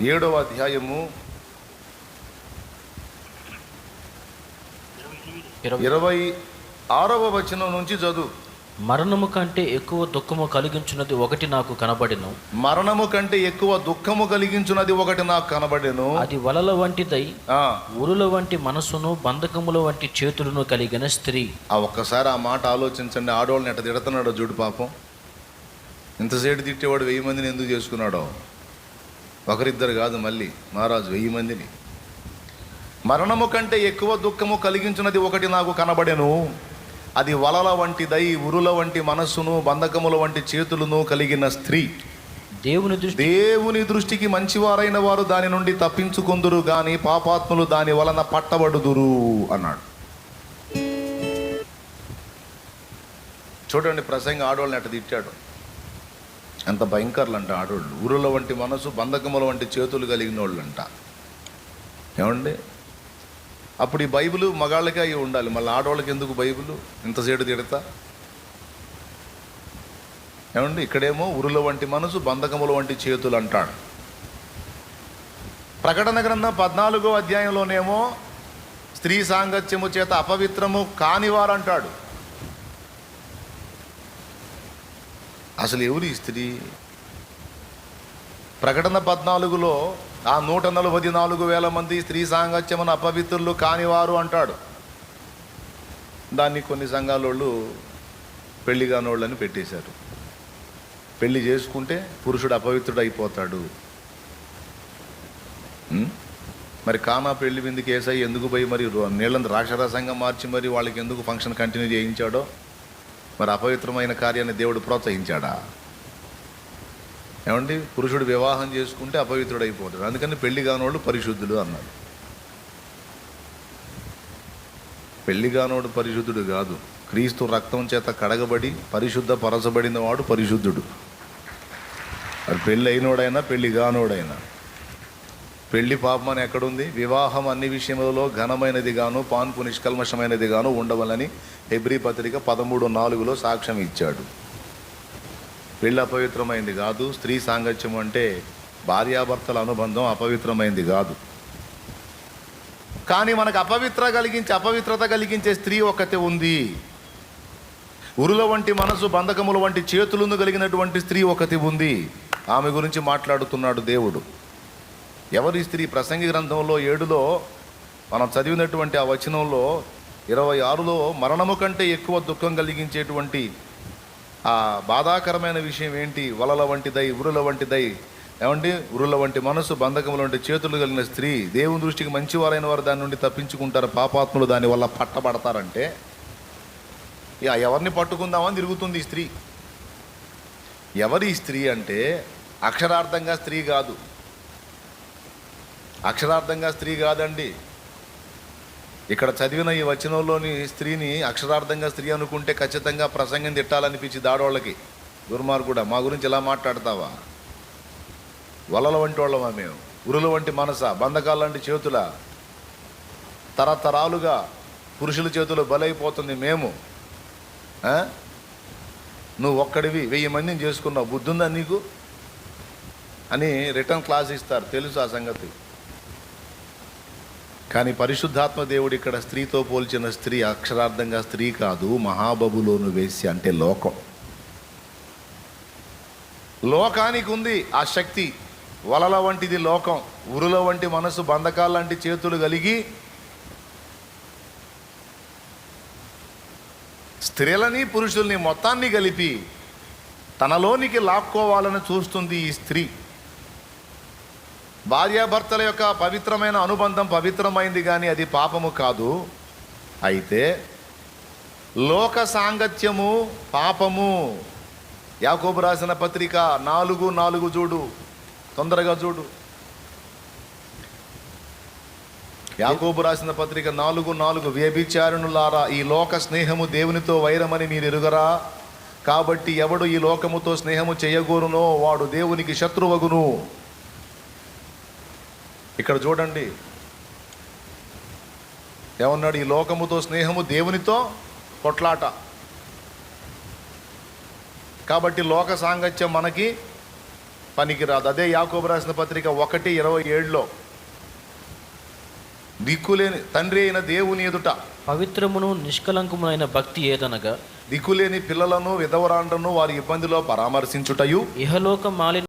7వ అధ్యాయము 26వ వచనం నుంచి చదువు. మరణము కంటే ఎక్కువ దుఃఖము కలిగించున్నది ఒకటి నాకు కనబడెను. మరణము కంటే ఎక్కువ దుఃఖము కలిగించున్నది ఒకటి నాకు కనబడెను. అది వలల వంటిదై ఉరుల వంటి మనసును బంధకముల వంటి చేతులను కలిగిన స్త్రీ. ఒక్కసారి ఆ మాట ఆలోచించండి. ఆడవాళ్ళని ఎట్ట తిడుతున్నాడో చూడు పాపం. ఇంతసేపు తిట్టేవాడు 1000 మందిని ఎందుకు చేసుకున్నాడో. ఒకరిద్దరు కాదు, మళ్ళీ మహారాజు 1000 మందిని. మరణము కంటే ఎక్కువ దుఃఖము కలిగించున్నది ఒకటి నాకు కనబడెను. అది వలల వంటిదై ఉరుల వంటి మనస్సును బంధకముల వంటి చేతులను కలిగిన స్త్రీ. దేవుని దృష్టికి మంచివారైన వారు దాని నుండి తప్పించుకొందురు గాని పాపాత్ములు దాని వలన పట్టబడుదురు అన్నాడు. చూడండి, ప్రసంగ ఆడవాళ్ళని అట్ట తిట్టాడు. ఎంత భయంకరులు అంట ఆడవాళ్ళు. ఉరుల వంటి మనసు బంధకముల వంటి చేతులు కలిగిన వాళ్ళు అంట. ఏమండి, అప్పుడు ఈ బైబిల్ మగాళ్ళకే అయి ఉండాలి, మళ్ళీ ఆడవాళ్ళకి ఎందుకు బైబిల్? ఇంతసేటు తిడతా. ఏమండి, ఇక్కడేమో ఉరుల వంటి మనసు బంధకముల వంటి చేతులు అంటాడు. ప్రకటన గ్రంథం 14వ అధ్యాయంలోనేమో స్త్రీ సాంగత్యము చేత అపవిత్రము కానివారు అంటాడు. అసలు ఎవరు ఈ స్త్రీ? ప్రకటన 14లో ఆ 144,000 మంది స్త్రీ సాంగత్యమున అపవిత్రులు కానివారు అంటాడు. దాన్ని కొన్ని సంఘాలోళ్ళు పెళ్లి కానోళ్ళని పెట్టేశారు. పెళ్లి చేసుకుంటే పురుషుడు అపవిత్రుడు అయిపోతాడు. మరి కానా పెళ్లి విందుకి ఏసై ఎందుకు పోయి మరి నీళ్ళని రాక్షరసంగా మార్చి మరి వాళ్ళకి ఎందుకు ఫంక్షన్ కంటిన్యూ చేయించాడో? మరి అపవిత్రమైన కార్యాన్ని దేవుడు ప్రోత్సహించాడా? ఏమండి, పురుషుడు వివాహం చేసుకుంటే అపవిత్రుడు అయిపోతాడు. అందుకని పెళ్లి కానోళ్ళు పరిశుద్ధులు అన్నారు. పెళ్లి కానోడు పరిశుద్ధుడు కాదు, క్రీస్తు రక్తం చేత కడగబడి పరిశుద్ధ పరచబడిన వాడు పరిశుద్ధుడు. అది పెళ్ళి అయినోడైనా పెళ్లి కానోడైనా. పెళ్లి పాపం అని ఎక్కడుంది? వివాహం అన్ని విషయములలో ఘనమైనది గాను పాన్పు నిష్కల్మషమైనది గాను ఉండవలని హెబ్రీ పత్రిక 13:4లో సాక్ష్యం ఇచ్చాడు. పెళ్ళి అపవిత్రమైంది కాదు. స్త్రీ సాంగత్యం అంటే భార్యాభర్తల అనుబంధం అపవిత్రమైంది కాదు. కానీ మనకు అపవిత్రత కలిగించే స్త్రీ ఒకతే ఉంది. ఉరుల వంటి మనసు బంధకముల వంటి చేతులను కలిగినటువంటి స్త్రీ ఒకటి ఉంది. ఆమె గురించి మాట్లాడుతున్నాడు దేవుడు. ఎవరి స్త్రీ? ప్రసంగి గ్రంథంలో 7లో మనం చదివినటువంటి ఆ వచనంలో 26లో మరణము కంటే ఎక్కువ దుఃఖం కలిగించేటువంటి ఆ బాధాకరమైన విషయం ఏంటి? వలల వంటిదై ఉరుల వంటిదై. ఏమండి, ఉరుల వంటి మనసు బంధకముల వంటి చేతులు కలిగిన స్త్రీ. దేవుని దృష్టికి మంచివారైన వారు దాని నుండి తప్పించుకుంటారు, పాపాత్ములు దాని వల్ల పట్టబడతారంటే ఎవరిని పట్టుకుందామని తిరుగుతుంది ఈ స్త్రీ. ఎవరి స్త్రీ అంటే అక్షరార్థంగా స్త్రీ కాదు. అక్షరార్థంగా స్త్రీ కాదండి. ఇక్కడ చదివిన ఈ వచనంలోని స్త్రీని అక్షరార్థంగా స్త్రీ అనుకుంటే ఖచ్చితంగా ప్రసంగం తిట్టాలనిపించి దాడోళ్ళకి. దుర్మార్గుడా, మా గురించి ఇలా మాట్లాడతావా? వలల వంటి వాళ్ళమా మేము? ఉరుల వంటి మనసా? బంధకాల లాంటి చేతుల? తరతరాలుగా పురుషుల చేతులు బలైపోతుంది మేము. నువ్వు ఒక్కడివి 1000 మందిని చేసుకున్నావు, బుద్ధుందా నీకు అని రిటర్న్ క్లాస్ ఇస్తారు, తెలుసు ఆ సంగతి. కానీ పరిశుద్ధాత్మ దేవుడు ఇక్కడ స్త్రీతో పోల్చిన స్త్రీ అక్షరార్థంగా స్త్రీ కాదు, మహాబబులోను వేశ్య అంటే లోకం. లోకానికి ఉంది ఆ శక్తి. వలల వంటిది లోకం, ఉరుల వంటి మనసు బంధకాల లాంటి చేతులు కలిగి స్త్రీలని పురుషుల్ని మొత్తాన్ని కలిపి తనలోనికి లాక్కోవాలని చూస్తుంది ఈ స్త్రీ. భార్యాభర్తల యొక్క పవిత్రమైన అనుబంధం పవిత్రమైంది కానీ అది పాపము కాదు. అయితే లోక సాంగత్యము పాపము. యాకోబు రాసిన పత్రిక 4:4 చూడు, తొందరగా చూడు. యాకోబు రాసిన పత్రిక 4:4 వ్యభిచారుణులారా, ఈ లోక స్నేహము దేవునితో వైరమని మీరు ఎరుగరా? కాబట్టి ఎవడు ఈ లోకముతో స్నేహము చేయగోరునో వాడు దేవునికి శత్రువగును. ఇక్కడ చూడండి ఏమన్నాడు? ఈ లోకముతో స్నేహము దేవునితో కొట్లాట. కాబట్టి లోక సాంగత్యం మనకి పనికిరాదు. అదే యాకోబు రాసిన పత్రిక 1:27లో దిక్కులేని తండ్రి అయిన దేవుని ఎదుట పవిత్రమును నిష్కలంకమునైన భక్తి ఏదనగా దిక్కులేని పిల్లలను విధవరాండ్రను వారి ఇబ్బందిలో పరామర్శించుటయు ఇహలోక మాలిన